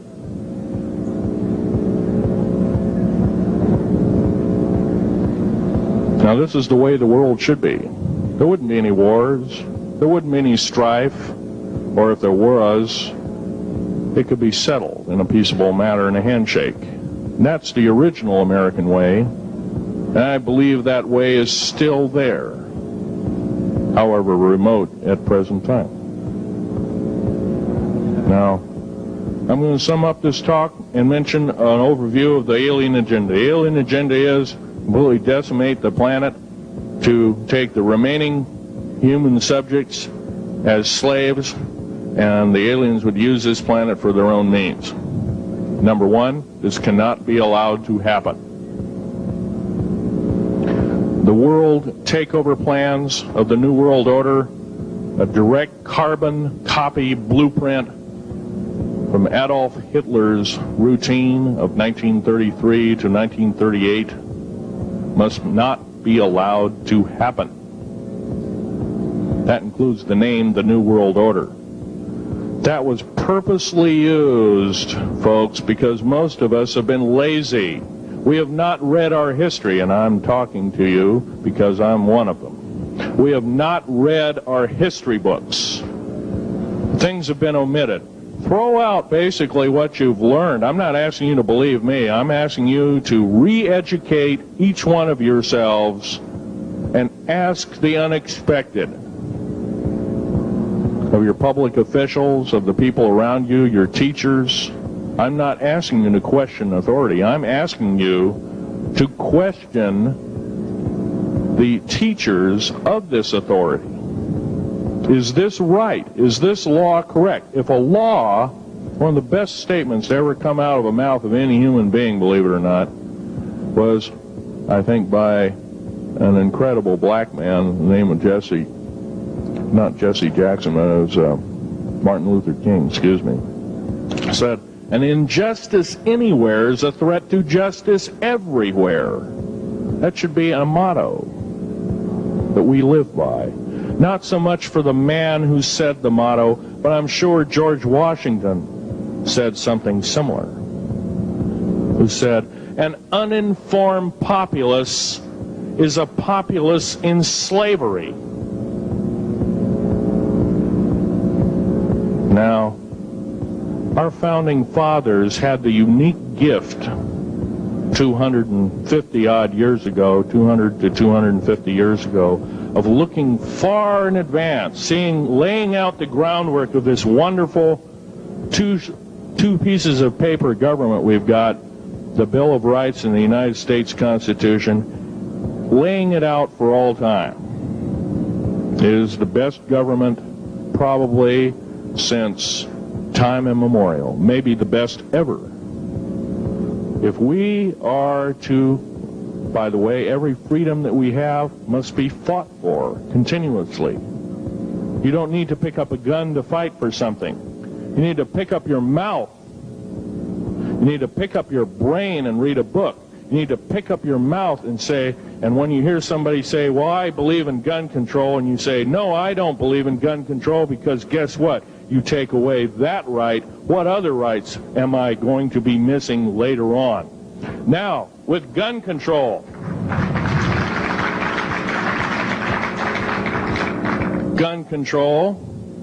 Now, this is the way the world should be. There wouldn't be any wars. There wouldn't be any strife. Or if there was, it could be settled in a peaceable manner in a handshake. And that's the original American way. And I believe that way is still there, however remote at present time. Now, I'm going to sum up this talk and mention an overview of the alien agenda. The alien agenda is completely decimate the planet, to take the remaining human subjects as slaves, and the aliens would use this planet for their own means. Number one, this cannot be allowed to happen. The world takeover plans of the New World Order, a direct carbon copy blueprint from Adolf Hitler's routine of 1933 to 1938, must not be allowed to happen. That includes the name, the New World Order. That was purposely used, folks, because most of us have been lazy. We have not read our history, and I'm talking to you because I'm one of them. We have not read our history books. Things have been omitted. Throw out basically what you've learned. I'm not asking you to believe me. I'm asking you to re-educate each one of yourselves and ask the unexpected of your public officials, of the people around you, your teachers. I'm not asking you to question authority. I'm asking you to question the teachers of this authority. Is this right? Is this law correct? If a law, one of the best statements to ever come out of the mouth of any human being, believe it or not, was, I think, by an incredible black man, the name of not Jesse Jackson, but it was Martin Luther King, excuse me, said, an injustice anywhere is a threat to justice everywhere. That should be a motto that we live by. Not so much for the man who said the motto, but I'm sure George Washington said something similar, who said, an uninformed populace is a populace in slavery. Now, our founding fathers had the unique gift 250 odd years ago, 200 to 250 years ago, of looking far in advance, laying out the groundwork of this wonderful two pieces of paper government we've got, the Bill of Rights and the United States Constitution, laying it out for all time. It is the best government probably since time immemorial, maybe the best ever. If we are to, by the way, every freedom that we have must be fought for continuously. You don't need to pick up a gun to fight for something. You need to pick up your mouth. You need to pick up your brain and read a book. You need to pick up your mouth and say, and when you hear somebody say, well, I believe in gun control, and you say, no, I don't believe in gun control, because guess what? You take away that right. What other rights am I going to be missing later on? Now, with gun control,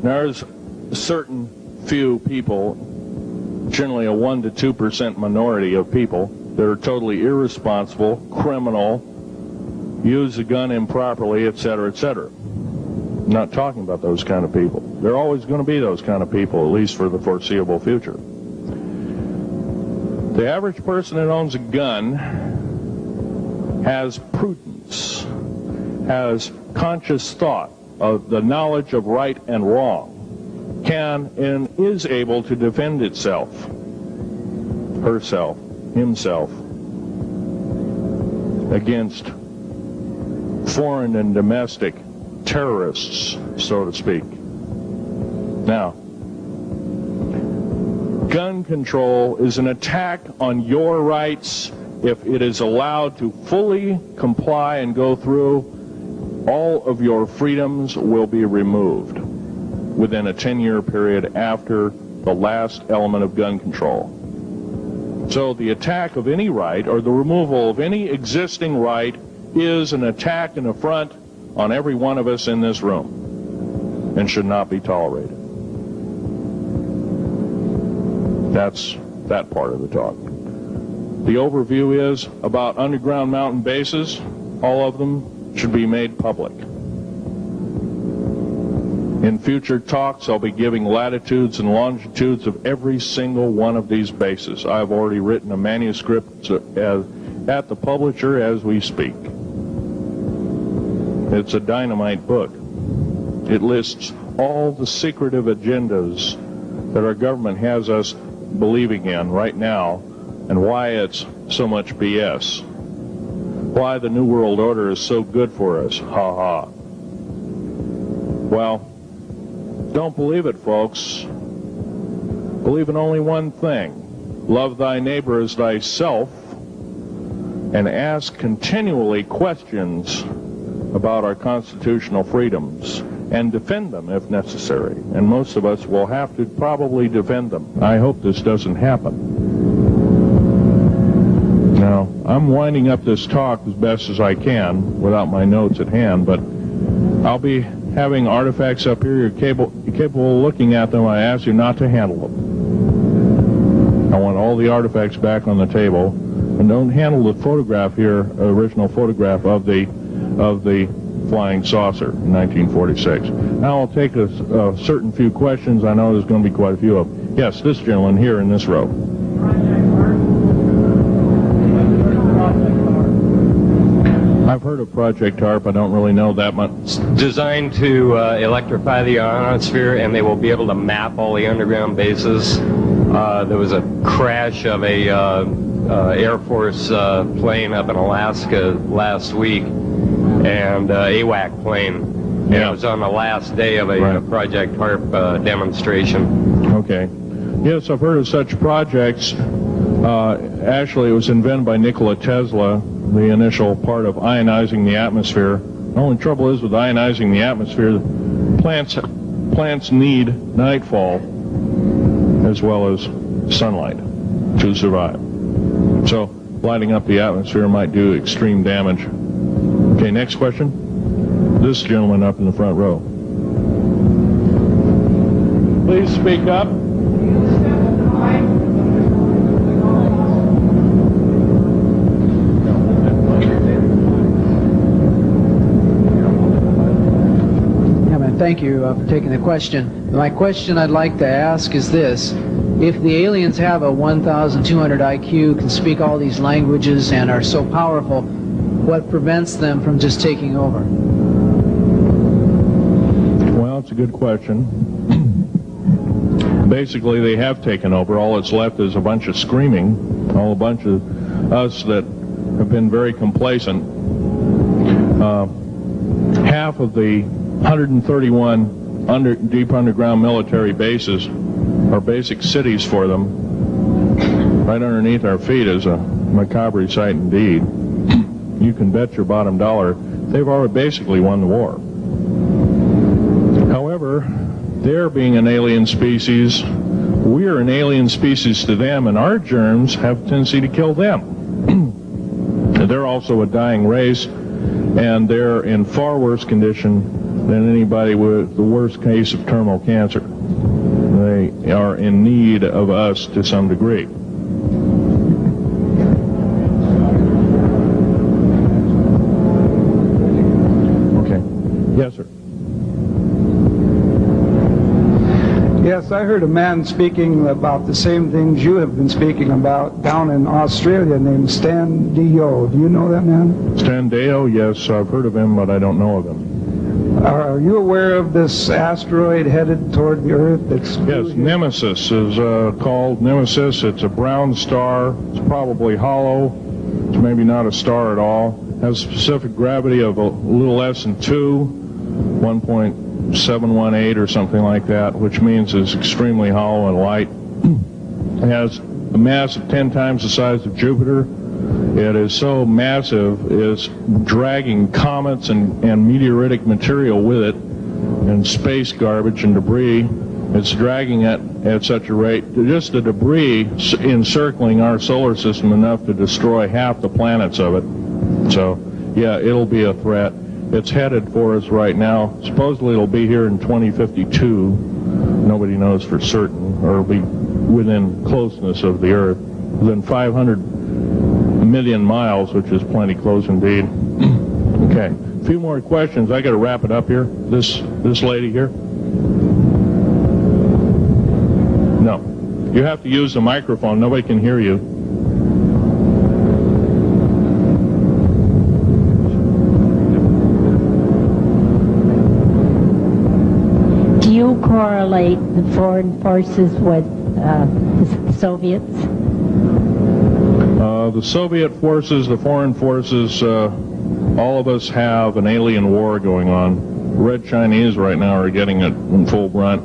there's a certain few people, generally a 1 to 2% minority of people, that are totally irresponsible, criminal, use the gun improperly, etc., etc. I'm not talking about those kind of people. There are always going to be those kind of people, at least for the foreseeable future. The average person that owns a gun has prudence, has conscious thought of the knowledge of right and wrong, can and is able to defend itself, herself, himself, against foreign and domestic terrorists, so to speak. Now, gun control is an attack on your rights. If it is allowed to fully comply and go through, all of your freedoms will be removed within a 10-year period after the last element of gun control. So the attack of any right, or the removal of any existing right, is an attack and affront on every one of us in this room, and should not be tolerated. That's that part of the talk. The overview is about underground mountain bases. All of them should be made public. In future talks, I'll be giving latitudes and longitudes of every single one of these bases. I've already written a manuscript at the publisher as we speak. It's a dynamite book. It lists all the secretive agendas that our government has us believing in right now, and why it's so much BS. Why the New World Order is so good for us. Ha ha. Well, don't believe it, folks. Believe in only one thing. Love thy neighbor as thyself, and ask continually questions about our constitutional freedoms, and defend them if necessary. And most of us will have to probably defend them. I hope this doesn't happen. Now, I'm winding up this talk as best as I can without my notes at hand, but I'll be having artifacts up here. You're capable of looking at them. I ask you not to handle them. I want all the artifacts back on the table, and don't handle the photograph here, original photograph of the flying saucer in 1946. Now I'll take a certain few questions. I know there's going to be quite a few of them. Yes, this gentleman here in this row. I've heard of Project HARP. I don't really know that much. It's designed to electrify the ionosphere, and they will be able to map all the underground bases. There was a crash of a Air Force plane up in Alaska last week, and AWAC plane. Yeah. It was on the last day of a Project HARP demonstration. Okay. Yes, I've heard of such projects. Actually, it was invented by Nikola Tesla, the initial part of ionizing the atmosphere. The only trouble is with ionizing the atmosphere, plants need nightfall as well as sunlight to survive. So lighting up the atmosphere might do extreme damage. Okay, next question. This gentleman up in the front row. Please speak up. Thank you for taking the question. My question I'd like to ask is this. If the aliens have a 1,200 IQ, can speak all these languages, and are so powerful, what prevents them from just taking over? Well, it's a good question. Basically, they have taken over. All that's left is a bunch of screaming, a bunch of us that have been very complacent. Half of the 131 deep underground military bases are basic cities for them. Right underneath our feet is a macabre sight indeed. You can bet your bottom dollar they've already basically won the war. However, they're being an alien species. We are an alien species to them, and our germs have a tendency to kill them. They're also a dying race, and they're in far worse condition than anybody with the worst case of terminal cancer. They are in need of us to some degree. Okay. Yes, sir. Yes, I heard a man speaking about the same things you have been speaking about down in Australia named Stan D.O. Do you know that man? Stan D.O., yes, I've heard of him, but I don't know of him. Are you aware of this asteroid headed toward the Earth? That's yes, Nemesis is called Nemesis. It's a brown star. It's probably hollow. It's maybe not a star at all. Has a specific gravity of a little less than 1.718 or something like that, which means it's extremely hollow and light. It has a mass of 10 times the size of Jupiter. It is so massive, it's dragging comets and meteoritic material with it, and space garbage and debris. It's dragging it at such a rate, just the debris encircling our solar system enough to destroy half the planets of it. So, yeah, it'll be a threat. It's headed for us right now. Supposedly it'll be here in 2052. Nobody knows for certain, or it'll be within closeness of the Earth, within 500 million miles, which is plenty close indeed. Okay, a few more questions. I got to wrap it up here. This lady here. No, you have to use the microphone. Nobody can hear you. Do you correlate the foreign forces with the Soviets? The Soviet forces, the foreign forces, all of us have an alien war going on. The Red Chinese right now are getting it in full brunt.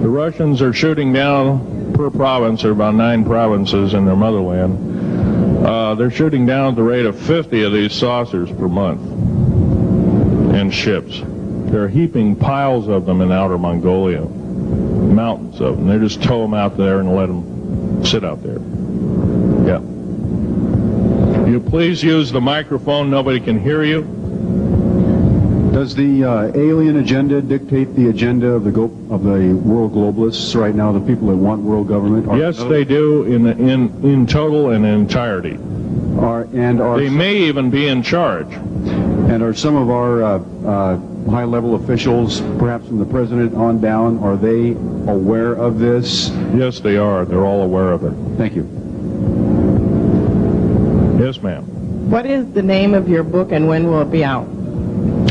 The Russians are shooting down per province. There are about 9 provinces in their motherland. They're shooting down at the rate of 50 of these saucers per month and ships. They're heaping piles of them in outer Mongolia, mountains of them. They just tow them out there and let them sit out there. Yeah. You please use the microphone. Nobody can hear you. Does the alien agenda dictate the agenda of the world globalists right now, the people that want world government? Yes, they do in total and in entirety. They may even be in charge. And are some of our high-level officials, perhaps from the president on down, are they aware of this? Yes, they are. They're all aware of it. Thank you. Yes, ma'am. What is the name of your book and when will it be out?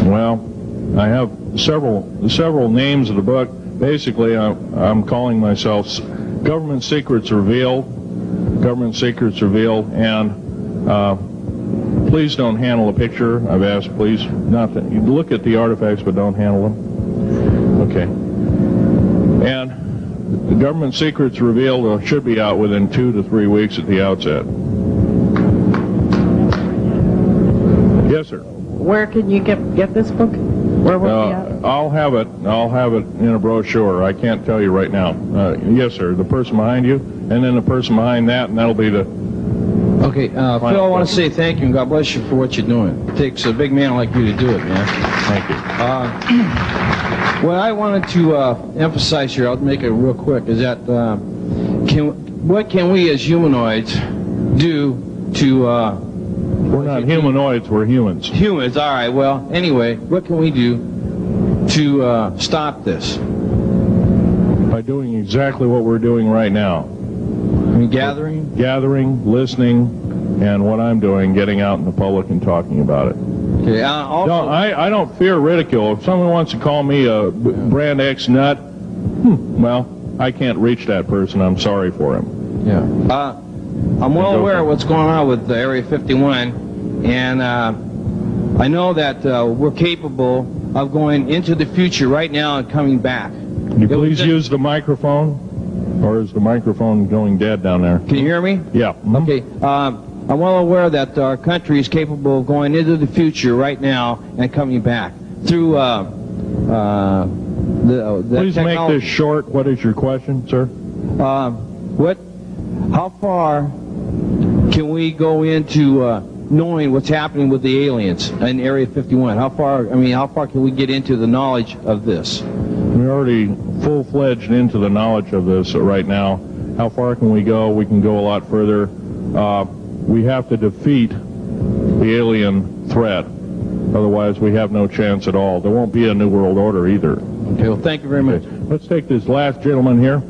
Well, I have several names of the book. Basically, I'm calling myself Government Secrets Revealed. Government Secrets Revealed, and please don't handle a picture. I've asked, please, not to. You look at the artifacts, but don't handle them. Okay. And the Government Secrets Revealed should be out within 2 to 3 weeks at the outset. Yes, sir. Where can you get this book? Where will it be out? I'll have it in a brochure. I can't tell you right now. Yes, sir. The person behind you, and then the person behind that, and that'll be the... Okay, Phil, I want to say thank you and God bless you for what you're doing. It takes a big man like you to do it, man. Thank you. What I wanted to emphasize here, I'll make it real quick, is that what can we as humanoids do to... we're not humanoids, we're humans. Humans, all right. Well, anyway, what can we do to stop this? By doing exactly what we're doing right now. I mean, gathering, listening, and what I'm doing, getting out in the public and talking about it. Okay. Also, I don't fear ridicule. If someone wants to call me a brand X nut, well, I can't reach that person. I'm sorry for him. Yeah. I'm well aware of what's going on with Area 51, and I know that we're capable of going into the future right now and coming back. Can you please use the microphone? Or is the microphone going dead down there? Can you hear me? Yeah. Okay. I'm well aware that our country is capable of going into the future right now and coming back through the Please make this short. What is your question, sir? How far can we go into knowing what's happening with the aliens in Area 51? How far can we get into the knowledge of this? We're already full-fledged into the knowledge of this right now. How far can we go? We can go a lot further. We have to defeat the alien threat. Otherwise, we have no chance at all. There won't be a New World Order either. Okay, well, thank you very much. Let's take this last gentleman here.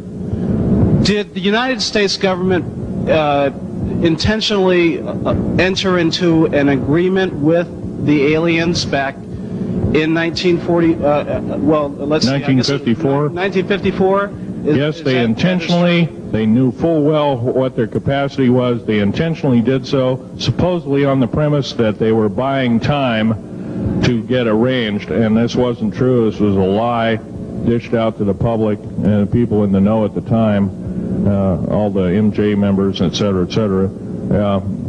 Did the United States government intentionally enter into an agreement with the aliens back in 1954? 1954? Yes, they intentionally, they knew full well what their capacity was. They intentionally did so, supposedly on the premise that they were buying time to get arranged, and this wasn't true. This was a lie dished out to the public and people in the know at the time, all the MJ members, et cetera, et cetera.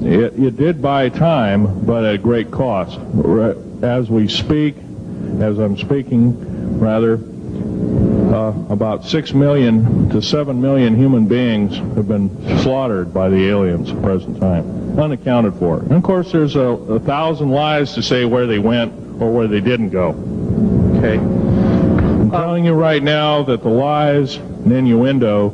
It did buy time, but at great cost. As we speak, as I'm speaking, rather, about 6 million to 7 million human beings have been slaughtered by the aliens at the present time, unaccounted for. And of course, there's 1,000 lies to say where they went or where they didn't go. Okay? I'm telling you right now that the lies and innuendo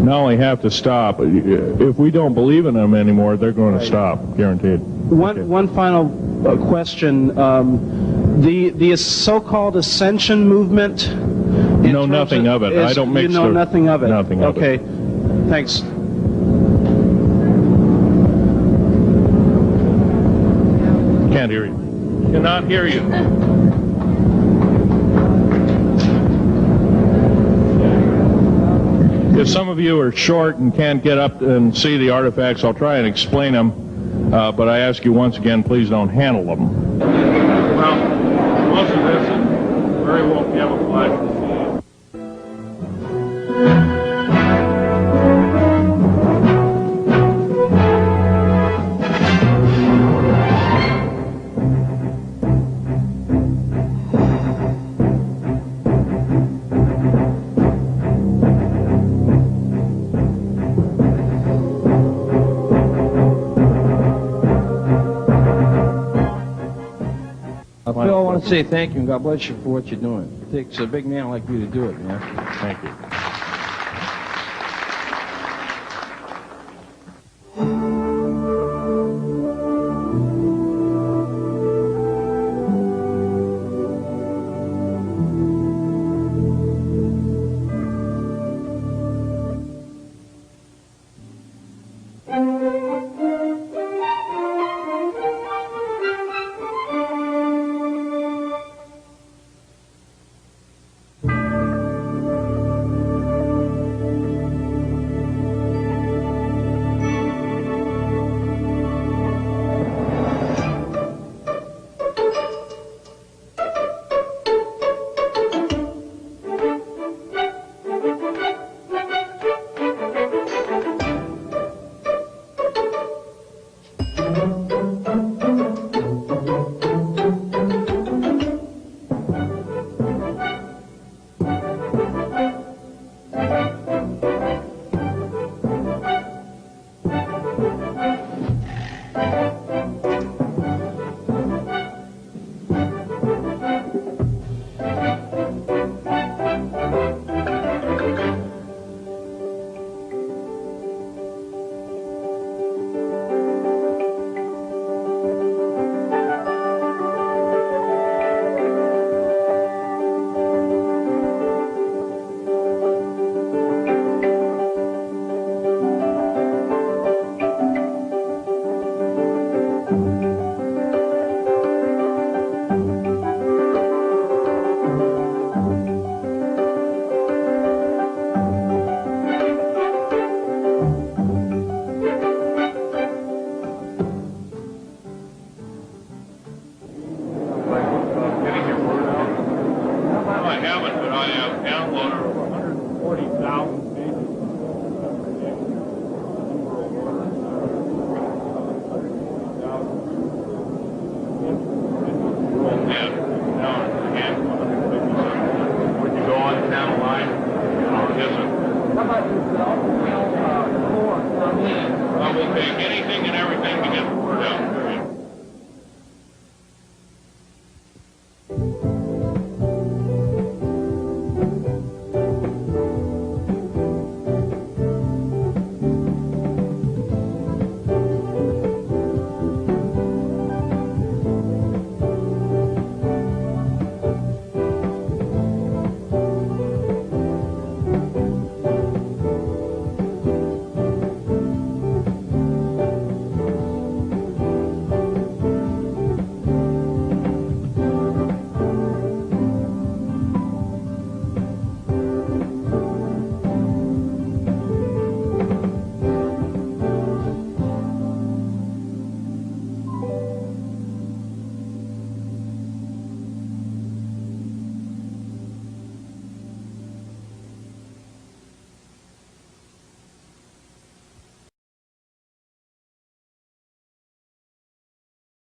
not only have to stop, if we don't believe in them anymore, they're going to stop, guaranteed. One final question. The so-called ascension movement. Know nothing of it. I don't mix. You know nothing of it. Nothing of it. Okay. Thanks. Can't hear you. Cannot hear you. If some of you are short and can't get up and see the artifacts, I'll try and explain them. But I ask you once again, please don't handle them. Well, most of this is very well camouflaged. Phil, I want to say thank you and God bless you for what you're doing. It takes a big man like you to do it, man. Thank you.